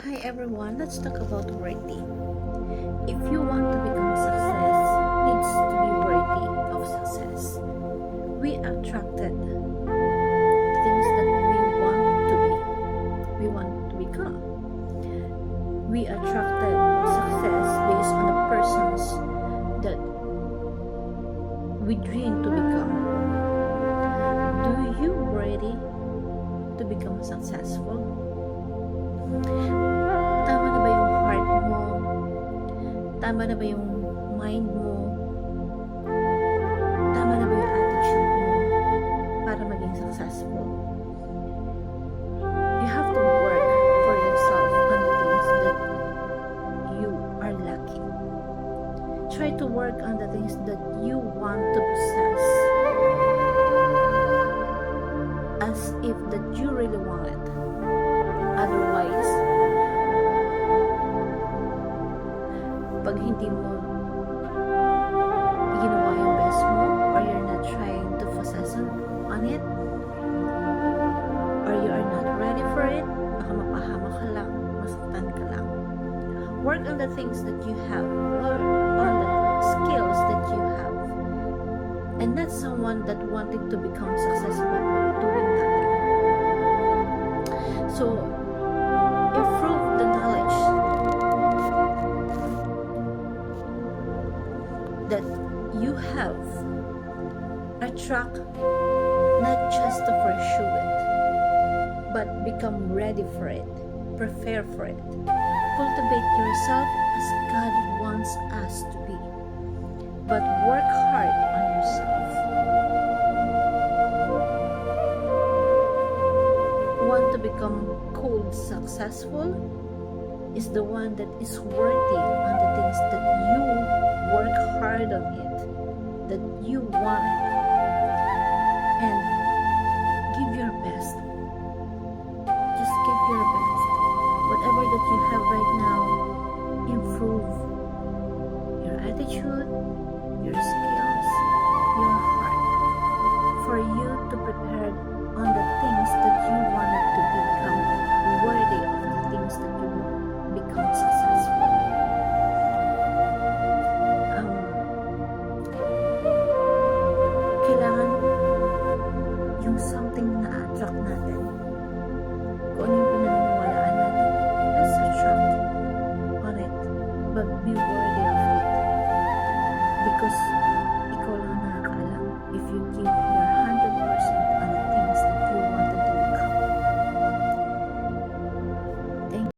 Hi everyone, let's talk about worthy. If you want to become a success, needs to be worthy of success. We attracted the things that we want to be, we want to become. We attracted success based on the persons that we dream to become. Do you ready to become successful? Tama na ba yung heart mo? Tama na ba yung mind mo? Tama na ba yung attitude mo para maging successful? You have to work for yourself on the things that you are lacking. Try to work on the things that you want to possess as if that you really want it. Otherwise, pag hindi mo ginawa yung best mo, or you're not trying to possess on it, or you are not ready for it, baka mapahama ka lang, masaktan ka lang. Work on the things that you have, work on the skills that you have, and not someone that wanted to become successful doing nothing. So, improve the knowledge that you have. Attract not just to pursue it, but become ready for it, prepare for it. Cultivate yourself as God wants us to be, but work hard on yourself. Want to become cold successful is the one that is worthy on the things that you work hard on it, that you want it.